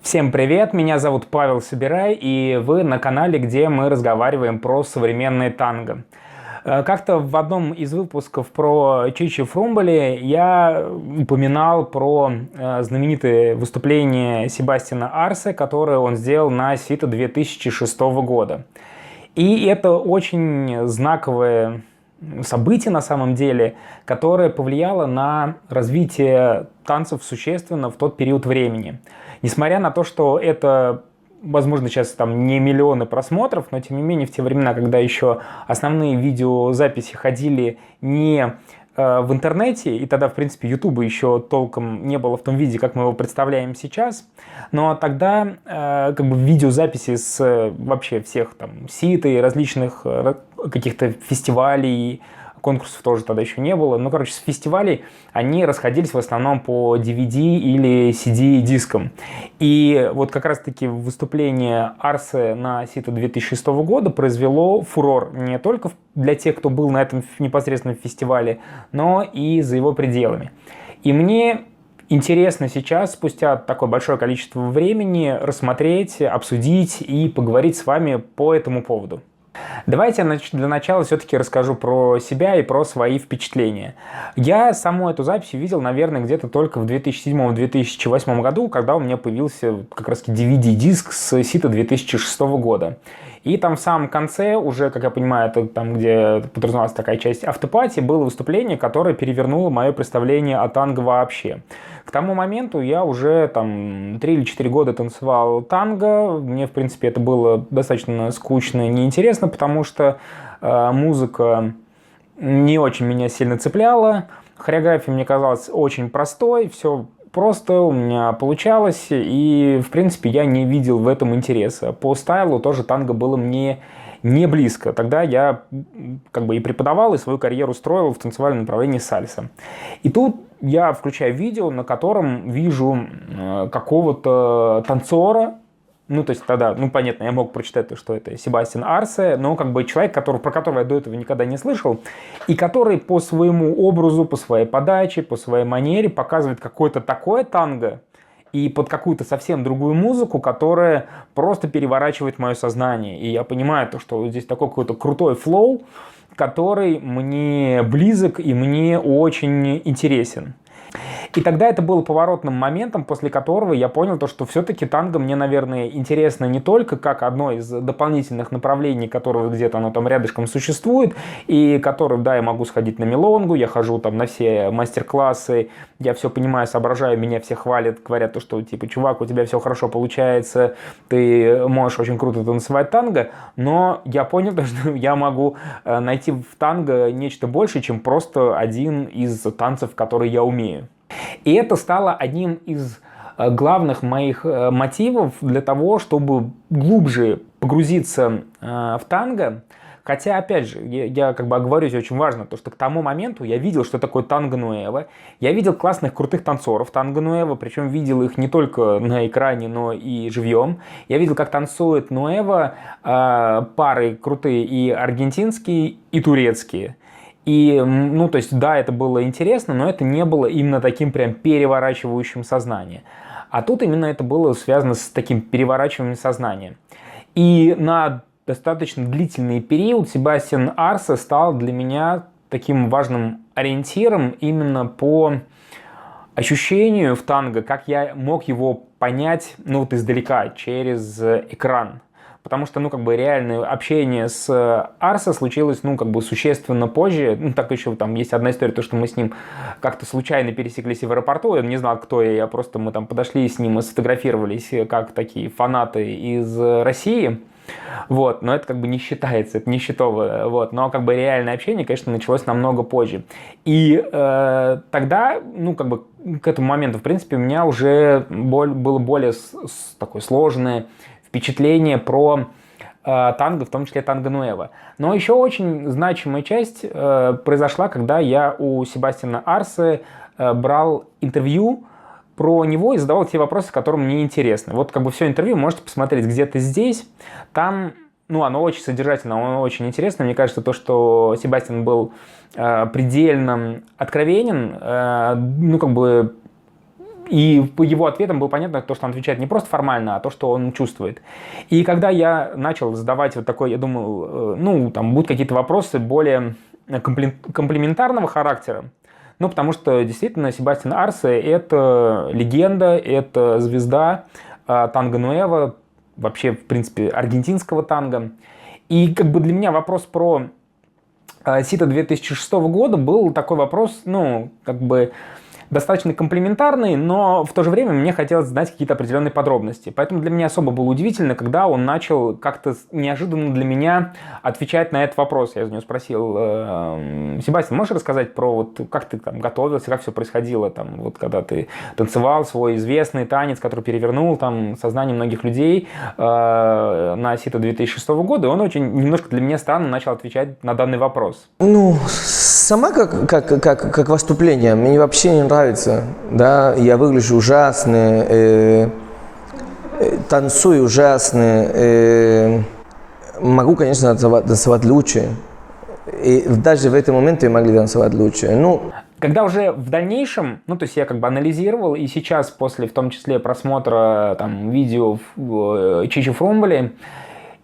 Всем привет, меня зовут Павел Собирай, и вы на канале, где мы разговариваем про современное танго. Как-то в одном из выпусков про Чичи Фрумболи я упоминал про знаменитое выступление Себастьяна Арсе, которое он сделал на Сито 2006 года. И это очень знаковое событие на самом деле, которое повлияло на развитие танцев существенно в тот период времени. Несмотря на то, что это, возможно, сейчас там не миллионы просмотров, но тем не менее в те времена, когда еще основные видеозаписи ходили не в интернете, и тогда, в принципе, Ютуба еще толком не было в том виде, как мы его представляем сейчас, но тогда как бы видеозаписи с вообще всех там сит и различных каких-то фестивалей, конкурсов тоже тогда еще не было. Ну, короче, с фестивалей они расходились в основном по DVD или CD-дискам. И вот как раз-таки выступление Арсе на Сито 2006 года произвело фурор не только для тех, кто был на этом непосредственном фестивале, но и за его пределами. И мне интересно сейчас, спустя такое большое количество времени, рассмотреть, обсудить и поговорить с вами по этому поводу. Давайте я для начала все-таки расскажу про себя и про свои впечатления. Я саму эту запись увидел, наверное, где-то только в 2007-2008 году, когда у меня появился как раз DVD-диск с Сито 2006 года. И там в самом конце, уже, как я понимаю, это там, где подразумевалась такая часть автопати, было выступление, которое перевернуло мое представление о танго вообще. К тому моменту я уже там 3 или 4 года танцевал танго. Мне, в принципе, это было достаточно скучно и неинтересно, потому что музыка не очень меня сильно цепляла. Хореография мне казалась очень простой, все просто у меня получалось, и, в принципе, я не видел в этом интереса. По стайлу тоже танго было мне не близко. Тогда я как бы и преподавал, и свою карьеру строил в танцевальном направлении сальса. И тут я включаю видео, на котором вижу какого-то танцора. Ну, то есть тогда, ну, понятно, я мог прочитать, что это Себастьян Арсе, но как бы человек, про которого я до этого никогда не слышал, и который по своему образу, по своей подаче, по своей манере показывает какое-то такое танго и под какую-то совсем другую музыку, которая просто переворачивает мое сознание. И я понимаю, что здесь такой какой-то крутой флоу, который мне близок и мне очень интересен. И тогда это было поворотным моментом, после которого я понял, что все-таки танго мне, наверное, интересно не только как одно из дополнительных направлений, которого где-то оно там рядышком существует, и которым, да, я могу сходить на мелонгу, я хожу там на все мастер-классы, я все понимаю, соображаю, меня все хвалят, говорят, что типа, чувак, у тебя все хорошо получается, ты можешь очень круто танцевать танго, но я понял, что я могу найти в танго нечто большее, чем просто один из танцев, которые я умею. И это стало одним из главных моих мотивов для того, чтобы глубже погрузиться в танго. Хотя, опять же, я как бы оговорюсь, очень важно, что к тому моменту я видел, что такое танго нуэво. Я видел классных, крутых танцоров танго нуэво, причем видел их не только на экране, но и живьем. Я видел, как танцуют нуэво пары крутые и аргентинские, и турецкие. И, ну, то есть, да, это было интересно, но это не было именно таким прям переворачивающим сознание. А тут именно это было связано с таким переворачиванием сознания. И на достаточно длительный период Себастьян Арсе стал для меня таким важным ориентиром именно по ощущению в танго, как я мог его понять, ну, вот издалека, через экран. Потому что, ну, как бы реальное общение с Арсе случилось, ну, как бы существенно позже. Ну, так еще там есть одна история, то, что мы с ним как-то случайно пересеклись в аэропорту. Он не знал, кто я просто мы там подошли с ним и сфотографировались, как такие фанаты из России. Вот, но это как бы не считается, это нищетово, вот, но как бы реальное общение, конечно, началось намного позже. И тогда, ну, как бы к этому моменту, в принципе, у меня уже было более такое сложное впечатление про танго, в том числе танго нуэво. Но еще очень значимая часть произошла, когда я у Себастьяна Арсе брал интервью про него и задавал те вопросы, которые мне интересны. Вот как бы все интервью можете посмотреть где-то здесь. Там, ну, оно очень содержательно, оно очень интересно. Мне кажется, то, что Себастьян был предельно откровенен, ну, как бы И по его ответам было понятно, то, что он отвечает не просто формально, а то, что он чувствует. И когда я начал задавать вот такой, я думал, ну, там будут какие-то вопросы более комплементарного характера, ну, потому что действительно Себастьян Арсе – это легенда, это звезда танго нуэво, вообще, в принципе, аргентинского танго. И как бы для меня вопрос про Сито 2006 года был такой вопрос, ну, как бы достаточно комплементарный, но в то же время мне хотелось знать какие-то определенные подробности. Поэтому для меня особо было удивительно, когда он начал как-то неожиданно для меня отвечать на этот вопрос. Я у него спросил: Себастьян, можешь рассказать про вот как ты там готовился, как все происходило, там, вот, когда ты танцевал свой известный танец, который перевернул там сознание многих людей на Сито 2006 года, и он очень немножко для меня странно начал отвечать на данный вопрос. Ну, сама как выступление мне вообще не нравится, да, я выгляжу ужасно, танцую ужасно, могу, конечно, танцевать лучше, и даже в этот момент я могли танцевать лучше, ну. Когда уже в дальнейшем, ну, то есть я как бы анализировал, и сейчас после, в том числе, просмотра там видео Чичи Фрумболи,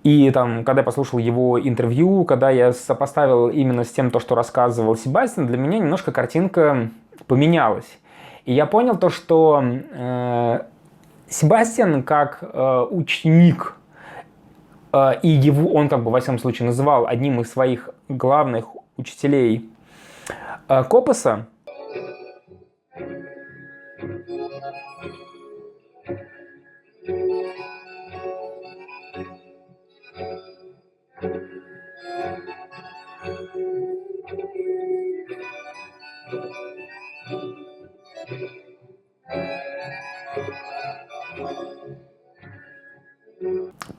и там, когда я послушал его интервью, когда я сопоставил именно с тем, то, что рассказывал Себастьян, для меня немножко картинка поменялась. И я понял то, что Себастьян как ученик, и его он как бы во всяком случае называл одним из своих главных учителей Копеса,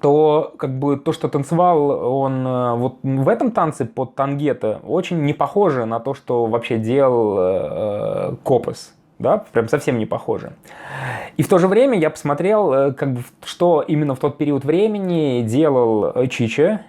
то как бы то, что танцевал он вот в этом танце под тангето, очень не похоже на то, что вообще делал Копес. Да, прям совсем не похоже. И в то же время я посмотрел, как бы, что именно в тот период времени делал Чичи.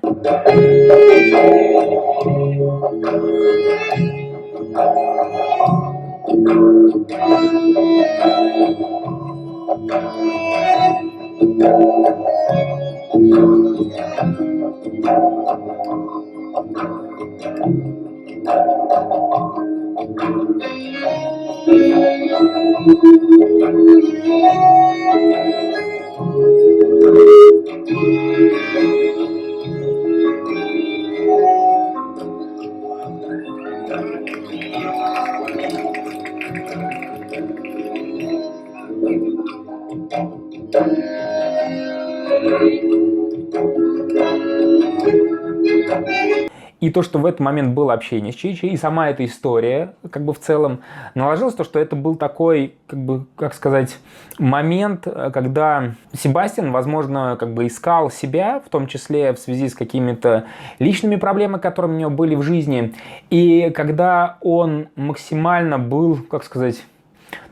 И то, что в этот момент было общение с Чичи, и сама эта история, как бы в целом, наложилось то, что это был такой, как бы, как сказать, момент, когда Себастьян, возможно, как бы искал себя, в том числе в связи с какими-то личными проблемами, которые у него были в жизни, и когда он максимально был, как сказать,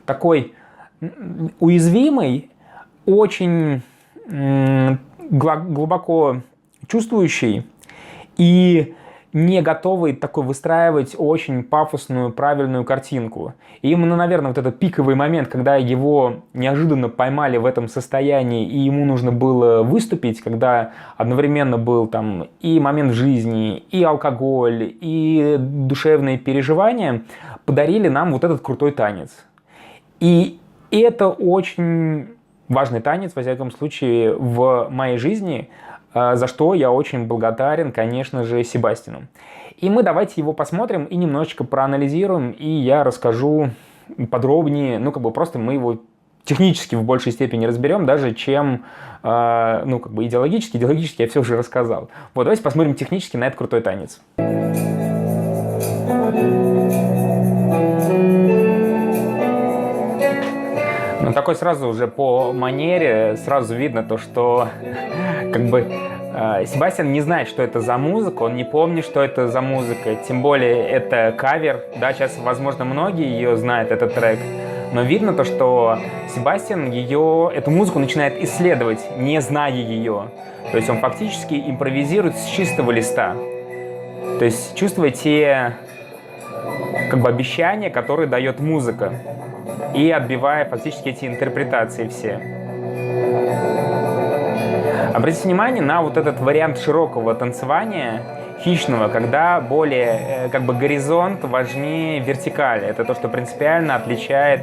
такой уязвимый, очень глубоко чувствующий и не готовый такой выстраивать очень пафосную, правильную картинку. И именно, наверное, вот этот пиковый момент, когда его неожиданно поймали в этом состоянии, и ему нужно было выступить, когда одновременно был там и момент в жизни, и алкоголь, и душевные переживания, подарили нам вот этот крутой танец. И это очень важный танец, во всяком случае, в моей жизни, за что я очень благодарен, конечно же, Себастьяну. И мы давайте его посмотрим и немножечко проанализируем, и я расскажу подробнее, ну, как бы просто мы его технически в большей степени разберем, даже чем, ну, как бы идеологически я все уже рассказал. Вот, давайте посмотрим технически на этот крутой танец. Ну, такой сразу уже по манере, сразу видно то, что как бы Себастьян не знает, что это за музыка, он не помнит, что это за музыка, тем более это кавер, да, сейчас, возможно, многие ее знают, этот трек, но видно то, что Себастьян эту музыку начинает исследовать, не зная ее, то есть он фактически импровизирует с чистого листа, то есть чувствуете как бы обещания, которые дает музыка. и отбивая фактически эти интерпретации все. Обратите внимание на вот этот вариант широкого танцевания, хищного, когда более как бы горизонт важнее вертикали. Это то, что принципиально отличает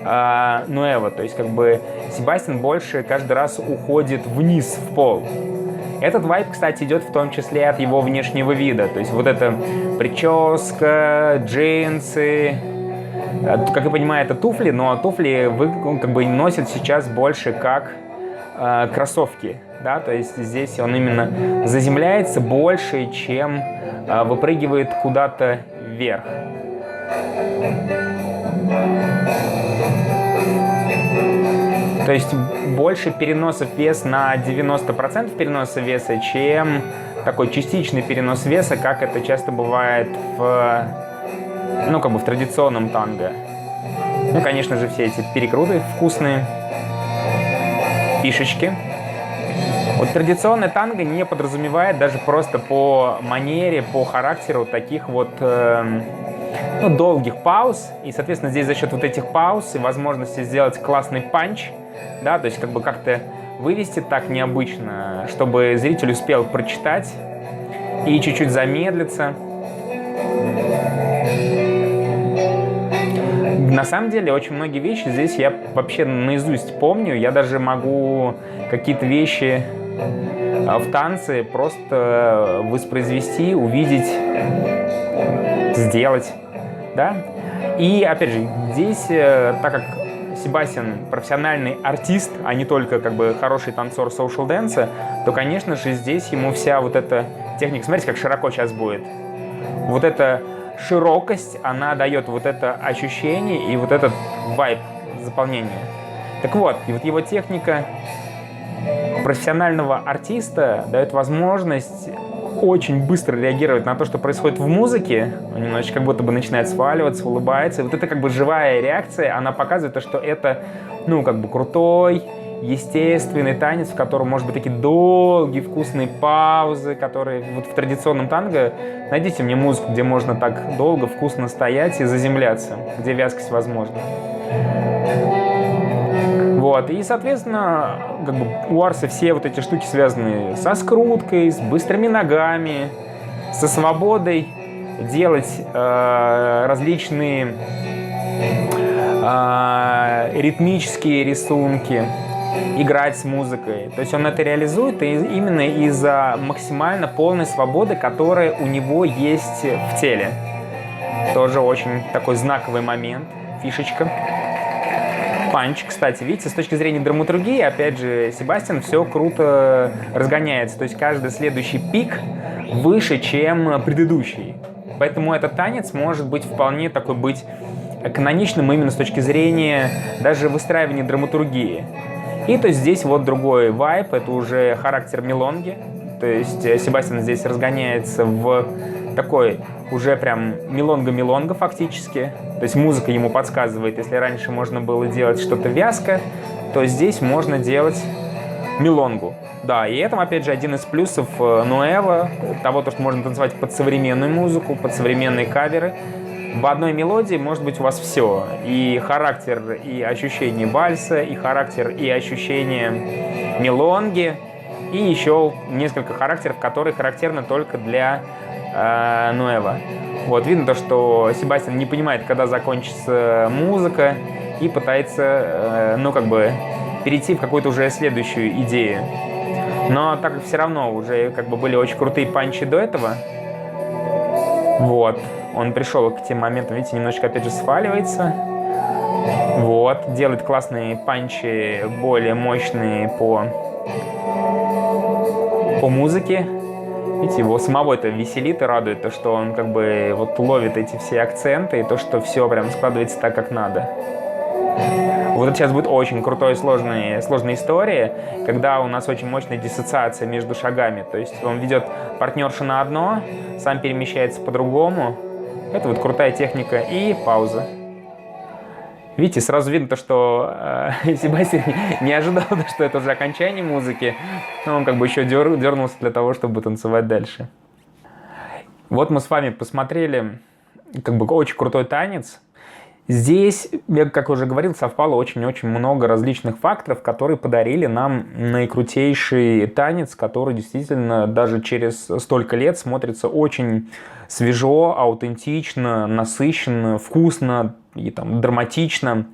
Нуэво. То есть как бы Себастьян больше каждый раз уходит вниз в пол. Этот вайб, кстати, идет в том числе от его внешнего вида. То есть вот эта прическа, джинсы. Как я понимаю, это туфли, но туфли он как бы носит сейчас больше как кроссовки. Да? То есть здесь он именно заземляется больше, чем выпрыгивает куда-то вверх. То есть больше переносов веса на 90% переноса веса, чем такой частичный перенос веса, как это часто бывает в, ну, как бы в традиционном танго. Ну, конечно же, все эти перекруты вкусные, фишечки. Вот традиционное танго не подразумевает даже просто по манере, по характеру таких вот ну, долгих пауз. И, соответственно, здесь за счет вот этих пауз и возможности сделать классный панч, да, то есть как бы как-то вывести так необычно, чтобы зритель успел прочитать и чуть-чуть замедлиться. На самом деле, очень многие вещи здесь я вообще наизусть помню. Я даже могу какие-то вещи в танце просто воспроизвести, увидеть, сделать, да. И, опять же, здесь, так как Себастьян профессиональный артист, а не только как бы хороший танцор social dance, то, конечно же, здесь ему вся вот эта техника, смотрите, как широко сейчас будет. Вот эта широкость, она дает вот это ощущение и вот этот вайб заполнения. Так вот, и вот его техника профессионального артиста дает возможность очень быстро реагировать на то, что происходит в музыке. Он немножечко как будто бы начинает сваливаться, улыбается. И вот эта как бы живая реакция, она показывает то, что это, ну, как бы крутой, естественный танец, в котором, может быть, такие долгие, вкусные паузы, которые вот в традиционном танго. Найдите мне музыку, где можно так долго, вкусно стоять и заземляться, где вязкость возможна. Вот. И, соответственно, как бы у Арса все вот эти штуки связаны со скруткой, с быстрыми ногами, со свободой делать различные ритмические рисунки, играть с музыкой. То есть он это реализует именно из-за максимально полной свободы, которая у него есть в теле. Тоже очень такой знаковый момент, фишечка. Панч, кстати, видите, с точки зрения драматургии, опять же, Себастьян все круто разгоняется. То есть каждый следующий пик выше, чем предыдущий. Поэтому этот танец может быть вполне такой быть каноничным именно с точки зрения даже выстраивания драматургии. И то есть здесь вот другой вайб, это уже характер мелонги. То есть Себастьян здесь разгоняется в такой уже прям мелонга-мелонга фактически. То есть музыка ему подсказывает, если раньше можно было делать что-то вязко, то здесь можно делать мелонгу. Да, и это, опять же, один из плюсов Нуэво, того, что можно танцевать под современную музыку, под современные каверы. В одной мелодии может быть у вас все. И характер, и ощущение вальса, и характер, и ощущение мелонги, и еще несколько характеров, которые характерны только для Нуэво. Вот, видно то, что Себастьян не понимает, когда закончится музыка, и пытается, ну, как бы, перейти в какую-то уже следующую идею. Но так как все равно уже, как бы, были очень крутые панчи до этого, вот, он пришел к тем моментам, видите, немножечко, опять же, сваливается. Вот, делает классные панчи, более мощные по музыке. Видите, его самого это веселит и радует, то, что он как бы вот ловит эти все акценты, и то, что все прям складывается так, как надо. Вот это сейчас будет очень крутой, сложная история, когда у нас очень мощная диссоциация между шагами. То есть он ведет партнершу на одно, сам перемещается по-другому. Это вот крутая техника и пауза. Видите, сразу видно то, что Себастьян не ожидал, что это уже окончание музыки, но он как бы еще дернулся для того, чтобы танцевать дальше. Вот мы с вами посмотрели как бы очень крутой танец. Здесь, я, как уже говорил, совпало очень-очень много различных факторов, которые подарили нам наикрутейший танец, который действительно даже через столько лет смотрится очень свежо, аутентично, насыщенно, вкусно и там драматично.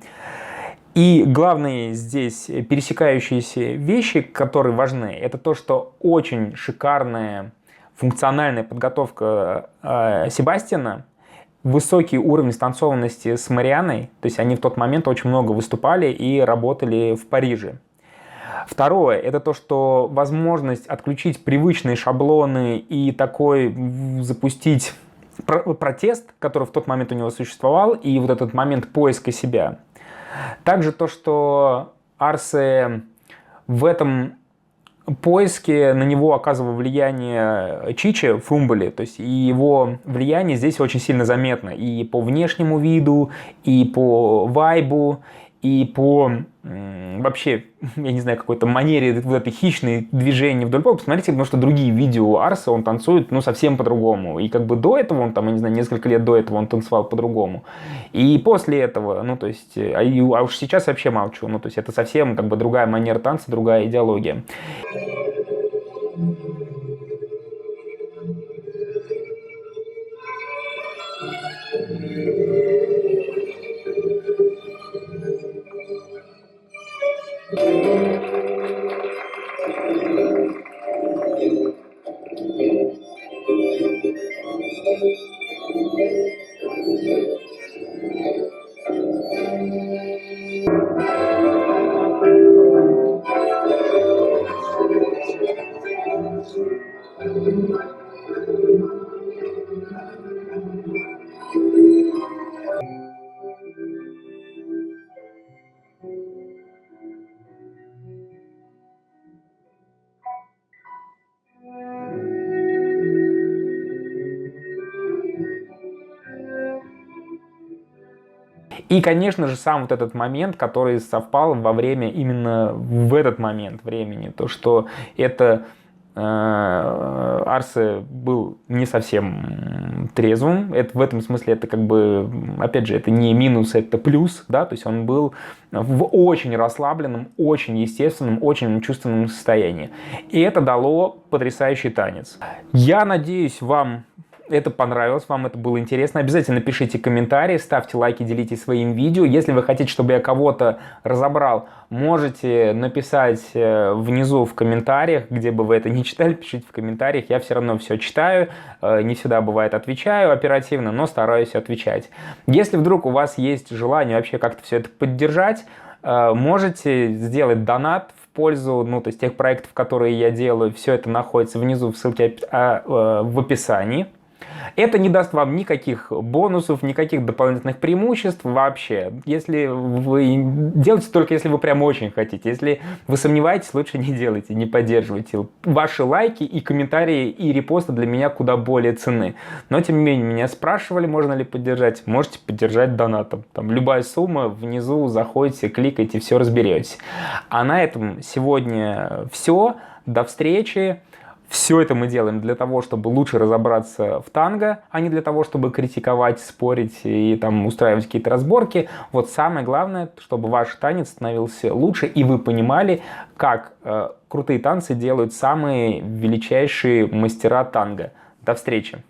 И главные здесь пересекающиеся вещи, которые важны, это то, что очень шикарная функциональная подготовка Себастьяна, высокий уровень станцованности с Марианной, то есть они в тот момент очень много выступали и работали в Париже. Второе, это то, что возможность отключить привычные шаблоны и такой запустить протест, который в тот момент у него существовал, и вот этот момент поиска себя. Также то, что Арсе в этом поиске на него оказывало влияние Чичи Фрумболи, то есть и его влияние здесь очень сильно заметно и по внешнему виду, и по вайбу, и по вообще, я не знаю, какой-то манере вот этой хищной движения вдоль пола. Посмотрите, потому что другие видео Арса, он танцует, ну, совсем по-другому. И как бы до этого он там, я не знаю, несколько лет до этого он танцевал по-другому. И после этого, ну, то есть, а уж сейчас вообще молчу, ну, то есть это совсем как бы другая манера танца, другая идеология. И, конечно же, сам вот этот момент, который совпал во время, именно в этот момент времени, то, что это Арсе был не совсем трезвым, это, в этом смысле это как бы, опять же, это не минус, это плюс, да, то есть он был в очень расслабленном, очень естественном, очень чувственном состоянии. И это дало потрясающий танец. Я надеюсь, вам это понравилось, вам это было интересно. Обязательно пишите комментарии, ставьте лайки, делитесь своим видео. Если вы хотите, чтобы я кого-то разобрал, можете написать внизу в комментариях, где бы вы это ни читали, пишите в комментариях. Я все равно все читаю, не всегда бывает отвечаю оперативно, но стараюсь отвечать. Если вдруг у вас есть желание вообще как-то все это поддержать, можете сделать донат в пользу, ну, то есть тех проектов, которые я делаю. Все это находится внизу в ссылке в описании. Это не даст вам никаких бонусов, никаких дополнительных преимуществ вообще. Если вы делаете только если вы прям очень хотите. Если вы сомневаетесь, лучше не делайте, не поддерживайте. Ваши лайки и комментарии и репосты для меня куда более ценны. Но тем не менее, меня спрашивали, можно ли поддержать. Можете поддержать донатом. Там любая сумма, внизу заходите, кликайте, все разберетесь. А на этом сегодня все. До встречи. Все это мы делаем для того, чтобы лучше разобраться в танго, а не для того, чтобы критиковать, спорить и там устраивать какие-то разборки. Вот самое главное, чтобы ваш танец становился лучше, и вы понимали, как крутые танцы делают самые величайшие мастера танго. До встречи!